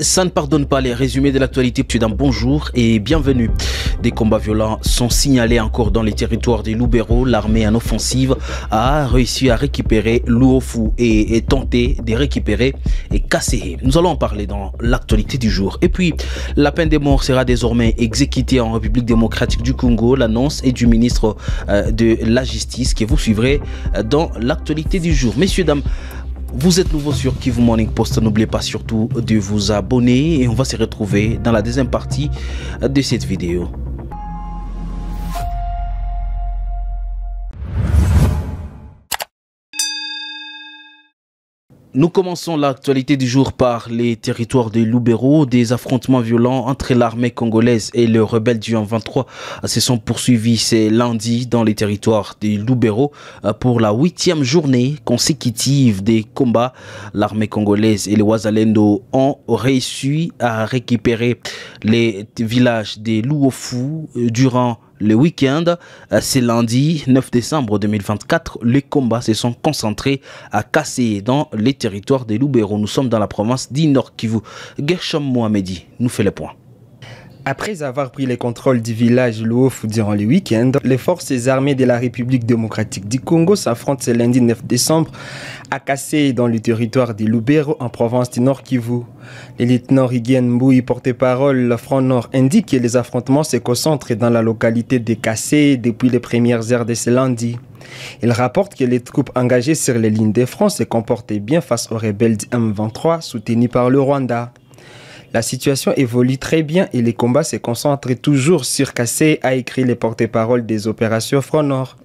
Ça ne pardonne pas. Les résumés de l'actualité. Bonjour et bienvenue. Des combats violents sont signalés encore dans les territoires des Lubero. L'armée en offensive a réussi à récupérer Luofu et tenté de récupérer Kasséé. Nous allons en parler dans l'actualité du jour. Et puis, la peine de mort sera désormais exécutée en République démocratique du Congo. L'annonce est du ministre de la Justice que vous suivrez dans l'actualité du jour. Messieurs, dames, vous êtes nouveau sur Kivu Morning Post, n'oubliez pas surtout de vous abonner et on va se retrouver dans la deuxième partie de cette vidéo. Nous commençons l'actualité du jour par les territoires de Lubero. Des affrontements violents entre l'armée congolaise et les rebelles du M23 se sont poursuivis ce lundi dans les territoires de Lubero pour la 8e journée consécutive des combats. L'armée congolaise et les Wazalendo ont réussi à récupérer les villages de Luofu durant le week-end. C'est lundi 9 décembre 2024. Les combats se sont concentrés à Kasséé dans les territoires de Lubero. Nous sommes dans la province du Nord Kivu. Gershom Mohamedi nous fait le point. Après avoir pris le contrôle du village Luofu durant le week-end, les forces armées de la République démocratique du Congo s'affrontent ce lundi 9 décembre à Kasséé dans le territoire de Lubero en province du Nord Kivu. Le lieutenant Rigien Mboui, porte-parole Front Nord, indique que les affrontements se concentrent dans la localité de Kasséé depuis les premières heures de ce lundi. Il rapporte que les troupes engagées sur les lignes de front se comportaient bien face aux rebelles du M23 soutenus par le Rwanda. La situation évolue très bien et les combats se concentrent toujours sur Kasséé, a écrit le porte-parole des opérations Front Nord.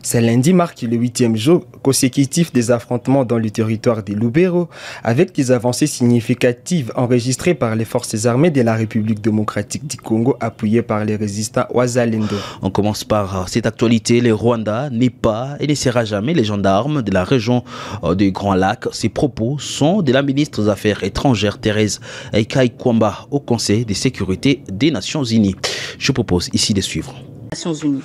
Ce lundi marque le 8e jour consécutif des affrontements dans le territoire de Lubero, avec des avancées significatives enregistrées par les forces armées de la République démocratique du Congo, appuyées par les résistants Wazalendo. On commence par cette actualité. Le Rwanda n'est pas et ne sera jamais les gendarmes de la région du Grand Lac. Ces propos sont de la ministre des Affaires étrangères Thérèse Kaikwamba au Conseil de sécurité des Nations Unies. Je propose ici de suivre. Nations Unies.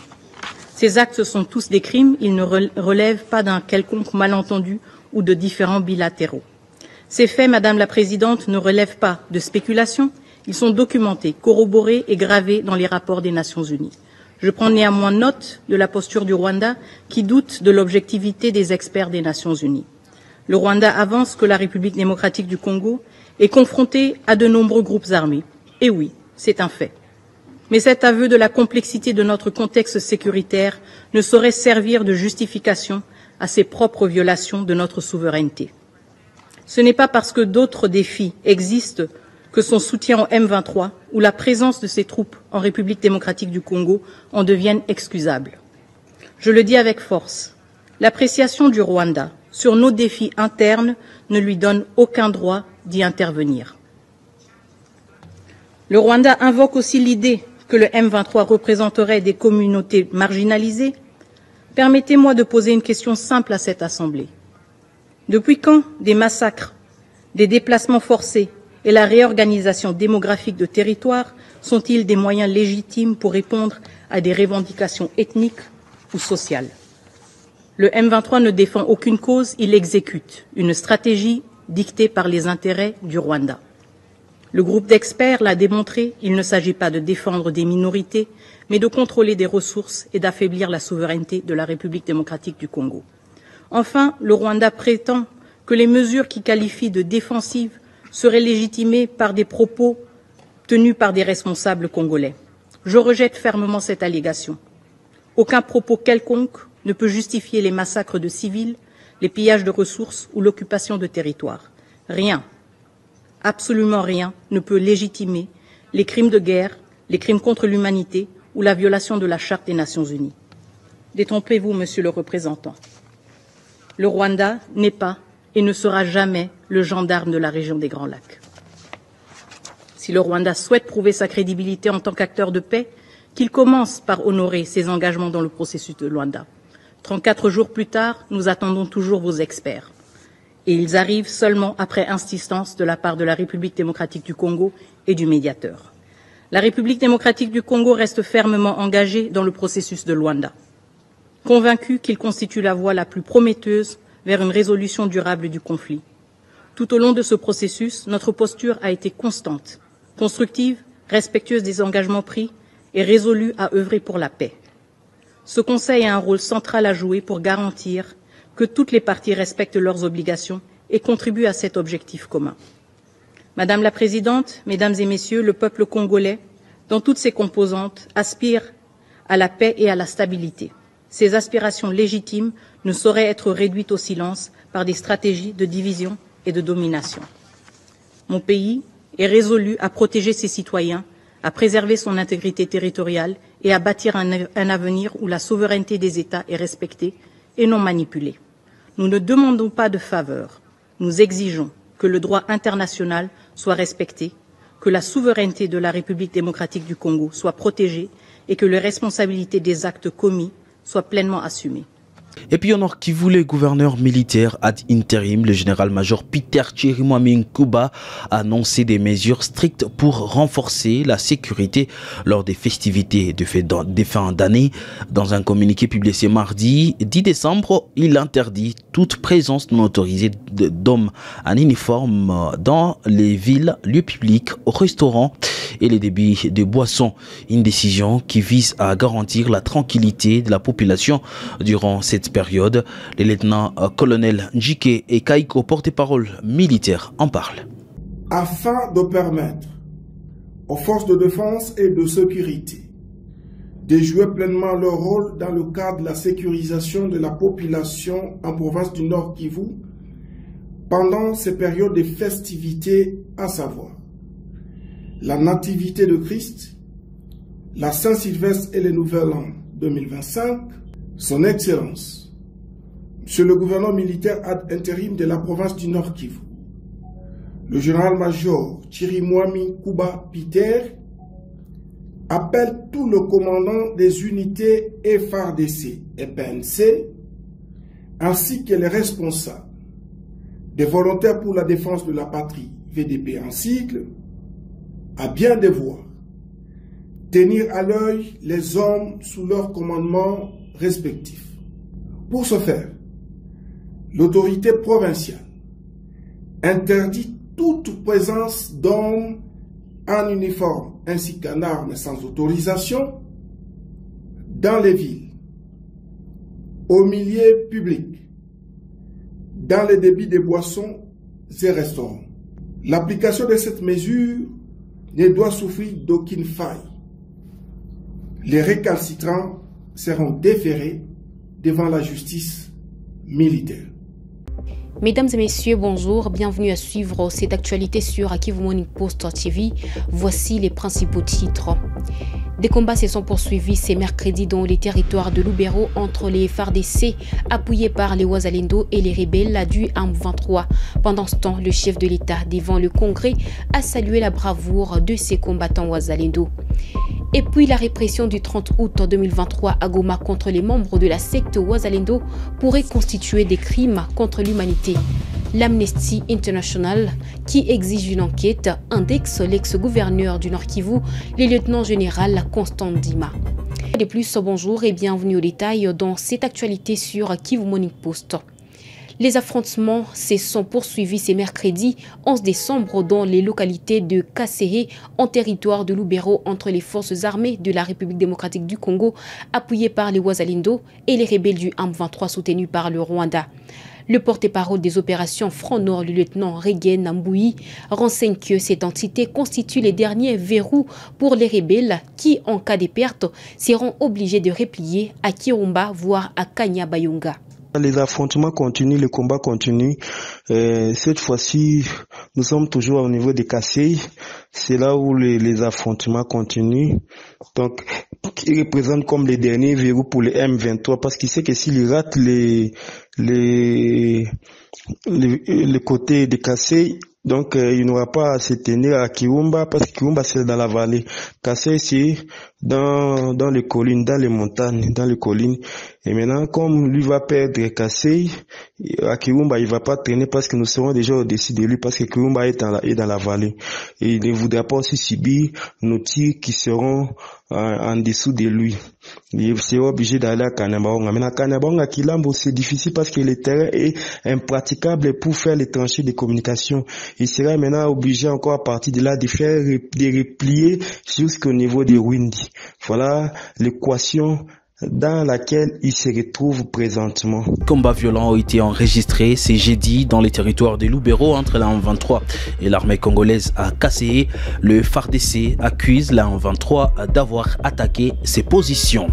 Ces actes sont tous des crimes, ils ne relèvent pas d'un quelconque malentendu ou de différends bilatéraux. Ces faits, Madame la Présidente, ne relèvent pas de spéculation, ils sont documentés, corroborés et gravés dans les rapports des Nations Unies. Je prends néanmoins note de la posture du Rwanda qui doute de l'objectivité des experts des Nations Unies. Le Rwanda avance que la République démocratique du Congo est confrontée à de nombreux groupes armés. Et oui, c'est un fait. Mais cet aveu de la complexité de notre contexte sécuritaire ne saurait servir de justification à ses propres violations de notre souveraineté. Ce n'est pas parce que d'autres défis existent que son soutien au M23 ou la présence de ses troupes en République démocratique du Congo en deviennent excusables. Je le dis avec force, l'appréciation du Rwanda sur nos défis internes ne lui donne aucun droit d'y intervenir. Le Rwanda invoque aussi l'idée que le M23 représenterait des communautés marginalisées. Permettez-moi de poser une question simple à cette Assemblée. Depuis quand des massacres, des déplacements forcés et la réorganisation démographique de territoires sont-ils des moyens légitimes pour répondre à des revendications ethniques ou sociales? Le M23 ne défend aucune cause, il exécute une stratégie dictée par les intérêts du Rwanda. Le groupe d'experts l'a démontré, il ne s'agit pas de défendre des minorités, mais de contrôler des ressources et d'affaiblir la souveraineté de la République démocratique du Congo. Enfin, le Rwanda prétend que les mesures qu'il qualifie de défensives seraient légitimées par des propos tenus par des responsables congolais. Je rejette fermement cette allégation. Aucun propos quelconque ne peut justifier les massacres de civils, les pillages de ressources ou l'occupation de territoires. Rien. Absolument rien ne peut légitimer les crimes de guerre, les crimes contre l'humanité ou la violation de la Charte des Nations Unies. Détrompez-vous, Monsieur le représentant. Le Rwanda n'est pas et ne sera jamais le gendarme de la région des Grands Lacs. Si le Rwanda souhaite prouver sa crédibilité en tant qu'acteur de paix, qu'il commence par honorer ses engagements dans le processus de Luanda. 34 jours plus tard, nous attendons toujours vos experts. Et ils arrivent seulement après insistance de la part de la République démocratique du Congo et du médiateur. La République démocratique du Congo reste fermement engagée dans le processus de Luanda, convaincue qu'il constitue la voie la plus prometteuse vers une résolution durable du conflit. Tout au long de ce processus, notre posture a été constante, constructive, respectueuse des engagements pris et résolue à œuvrer pour la paix. Ce Conseil a un rôle central à jouer pour garantir que toutes les parties respectent leurs obligations et contribuent à cet objectif commun. Madame la Présidente, Mesdames et Messieurs, le peuple congolais, dans toutes ses composantes, aspire à la paix et à la stabilité. Ces aspirations légitimes ne sauraient être réduites au silence par des stratégies de division et de domination. Mon pays est résolu à protéger ses citoyens, à préserver son intégrité territoriale et à bâtir un avenir où la souveraineté des États est respectée et non manipulée. Nous ne demandons pas de faveur, nous exigeons que le droit international soit respecté, que la souveraineté de la République démocratique du Congo soit protégée et que les responsabilités des actes commis soient pleinement assumées. Et puis, on qui voulait gouverneur militaire ad interim, le général-major Peter Chirimwami Nkuba a annoncé des mesures strictes pour renforcer la sécurité lors des festivités de fin d'année. Dans un communiqué publié ce mardi 10 décembre, il interdit toute présence non autorisée d'hommes en uniforme dans les villes, lieux publics, restaurants et les débits de boissons. Une décision qui vise à garantir la tranquillité de la population durant cette période. Les lieutenants-colonels Njike et Kaiko, porte-parole militaire, en parlent. Afin de permettre aux forces de défense et de sécurité de jouer pleinement leur rôle dans le cadre de la sécurisation de la population en province du Nord Kivu pendant ces périodes de festivités, à savoir la Nativité de Christ, la Saint-Sylvestre et le Nouvel An 2025, Son Excellence, Monsieur le gouverneur militaire ad intérim de la province du Nord Kivu, le général-major Chirimwami Nkuba Peter, appelle tout le commandant des unités FARDC et PNC, ainsi que les responsables des volontaires pour la défense de la patrie, VDP en sigle, à bien devoir tenir à l'œil les hommes sous leur commandement respectif. Pour ce faire, l'autorité provinciale interdit toute présence d'hommes en uniforme ainsi qu'en armes sans autorisation dans les villes, au milieu public, dans les débits de boissons et restaurants. L'application de cette mesure ne doit souffrir d'aucune faille. Les récalcitrants seront déférés devant la justice militaire. Mesdames et messieurs, bonjour, bienvenue à suivre cette actualité sur Kivu Morning Post TV. Voici les principaux titres. Des combats se sont poursuivis ce mercredi dans les territoires de Lubero entre les FARDC appuyés par les Wazalendo et les rebelles du M23. Pendant ce temps, le chef de l'État devant le Congrès a salué la bravoure de ses combattants Wazalendo. Et puis la répression du 30 août 2023 à Goma contre les membres de la secte Wazalendo pourrait constituer des crimes contre l'humanité. L'Amnesty International, qui exige une enquête, indexe l'ex-gouverneur du Nord Kivu, le lieutenant-général Constant Ndima. De plus, bonjour et bienvenue au détail dans cette actualité sur Kivu Morning Post. Les affrontements se sont poursuivis ce mercredi 11 décembre dans les localités de Kassehe en territoire de Lubero entre les forces armées de la République démocratique du Congo appuyées par les Wazalendo et les rebelles du M23 soutenus par le Rwanda. Le porte-parole des opérations Front Nord, le lieutenant Regen Namboui, renseigne que cette entité constitue les derniers verrous pour les rebelles qui, en cas de perte, seront obligés de replier à Kirumba, voire à Kanyabayonga. Les affrontements continuent, le combat continue. Cette fois-ci, nous sommes toujours au niveau des Kassehe. C'est là où les affrontements continuent. Donc, ils représentent comme les derniers verrous pour les M23 parce qu'il sait que s'ils ratent les côtés des Kassehe, donc il n'aura pas à se tenir à Kirumba parce que Kirumba c'est dans la vallée. Kassehe c'est dans les collines, dans les montagnes, dans les collines. Et maintenant, comme lui va perdre Kassé, à Kirumba, il va pas traîner parce que nous serons déjà au-dessus de lui, parce que Kirumba est dans la vallée. Et il ne voudra pas aussi subir nos tirs qui seront en dessous de lui. Il sera obligé d'aller à Kanyabayonga. Maintenant, Kanyabayonga, Kilambo, c'est difficile parce que le terrain est impraticable pour faire les tranchées de communication. Il sera maintenant obligé encore à partir de là de faire des replier jusqu'au niveau de Windi. Voilà l'équation dans laquelle il se retrouve présentement. Combats violents ont été enregistrés ce jeudi dans les territoires de Lubero entre la M23 et l'armée congolaise à Kassé. Le FARDC accuse la M23 d'avoir attaqué ses positions.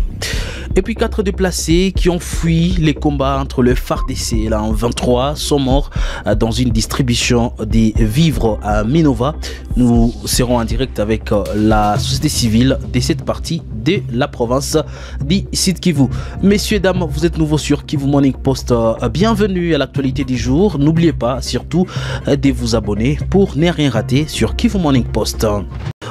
Et puis 4 déplacés qui ont fui les combats entre le FARDC et la M23 sont morts dans une distribution des vivres à Minova. Nous serons en direct avec la société civile de cette partie de la province du Sud Kivu. Messieurs, dames, vous êtes nouveaux sur Kivu Morning Post. Bienvenue à l'actualité du jour. N'oubliez pas surtout de vous abonner pour ne rien rater sur Kivu Morning Post.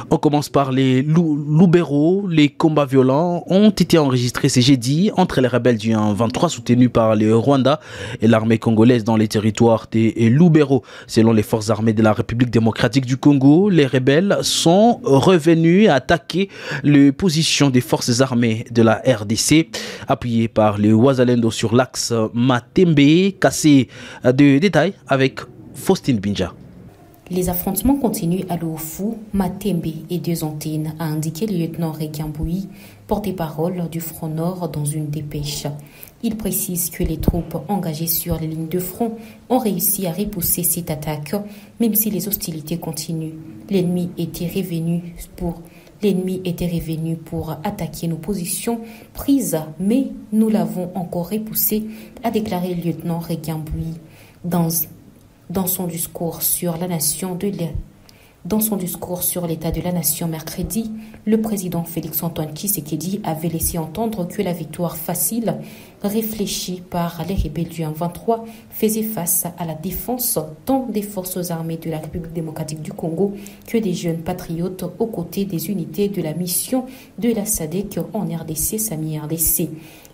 On commence par les Lubero. Les combats violents ont été enregistrés ce jeudi entre les rebelles du 23 soutenus par le Rwanda et l'armée congolaise dans les territoires des Lubero. Selon les forces armées de la République démocratique du Congo, les rebelles sont revenus attaquer les positions des forces armées de la RDC, appuyées par les Wazalendo sur l'axe Matembe-Kassé. De détails avec Faustine Binja. Les affrontements continuent à Luofu, Matembe et deux Antines, a indiqué le lieutenant Regiamboui, porte-parole du Front Nord dans une dépêche. Il précise que les troupes engagées sur les lignes de front ont réussi à repousser cette attaque, même si les hostilités continuent. L'ennemi était revenu pour attaquer nos positions prises, mais nous l'avons encore repoussé, a déclaré le lieutenant Regiamboui dans son discours sur l'état de la nation mercredi. Le président Félix-Antoine Tshisekedi avait laissé entendre que la victoire facile, réfléchie par les rebelles du 23, faisait face à la défense tant des forces armées de la République démocratique du Congo que des jeunes patriotes aux côtés des unités de la mission de la SADC en RDC, Sami-RDC.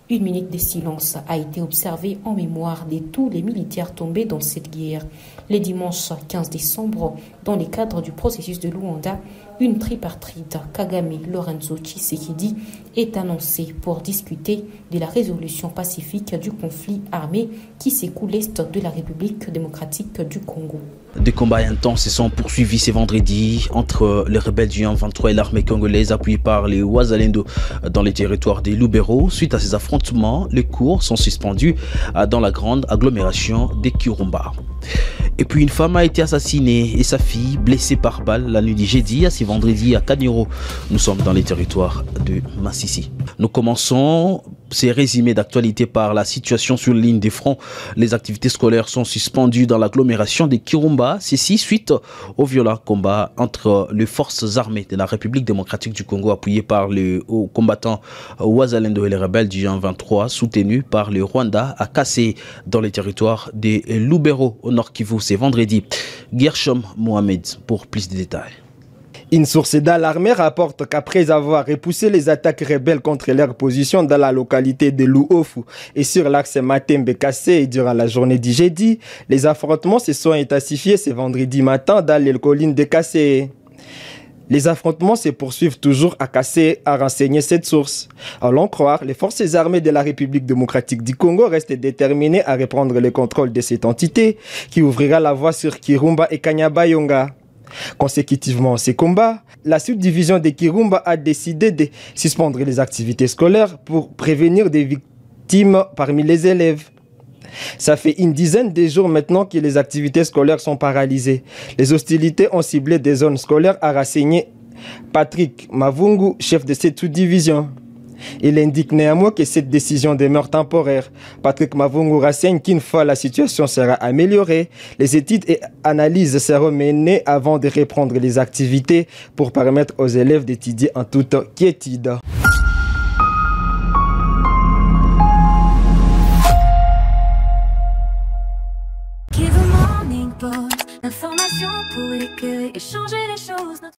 Une minute de silence a été observée en mémoire de tous les militaires tombés dans cette guerre. Le dimanche 15 décembre, dans le cadre du processus de Luanda, une tripartite Kagame-Lorenzo Tshisekedi est annoncée pour discuter de la résolution pacifique du conflit armé qui secoue l'Est de la République démocratique du Congo. Des combats intenses se sont poursuivis ce vendredi entre les rebelles du 23 et l'armée congolaise appuyée par les Wazalendo dans les territoires des Lubero. Suite à ces affrontements, les cours sont suspendus dans la grande agglomération de Kirumba. Et puis une femme a été assassinée et sa fille blessée par balle la nuit du jeudi à ce vendredi à Kanyoro. Nous sommes dans les territoires de Massissi. Nous commençons ces résumés d'actualité par la situation sur la ligne des fronts. Les activités scolaires sont suspendues dans l'agglomération de Kirumba. Ceci suite au violent combat entre les forces armées de la République démocratique du Congo appuyées par les combattants Wazalendo et les rebelles du 23 soutenus par le Rwanda à Kassé dans les territoires de Lubero au Nord Kivu. C'est vendredi. Gershom Mohamed pour plus de détails. Une source d'alarmée rapporte qu'après avoir repoussé les attaques rebelles contre leur position dans la localité de Luofu et sur l'axe Matembe-Kassé durant la journée du jeudi, les affrontements se sont intensifiés ce vendredi matin dans les collines de Kassé. Les affrontements se poursuivent toujours à Kassé, a renseigné cette source. À l'en croire, les forces armées de la République démocratique du Congo restent déterminées à reprendre le contrôle de cette entité qui ouvrira la voie sur Kirumba et Kanyabayonga. Consécutivement à ces combats, la subdivision de Kirumba a décidé de suspendre les activités scolaires pour prévenir des victimes parmi les élèves. Ça fait une dizaine de jours maintenant que les activités scolaires sont paralysées. Les hostilités ont ciblé des zones scolaires, a renseigné Patrick Mavungu, chef de cette sous-division. Il indique néanmoins que cette décision demeure temporaire. Patrick Mavungu renseigne qu'une fois la situation sera améliorée, les études et analyses seront menées avant de reprendre les activités pour permettre aux élèves d'étudier en toute quiétude. Information pour éclairer et changer les choses.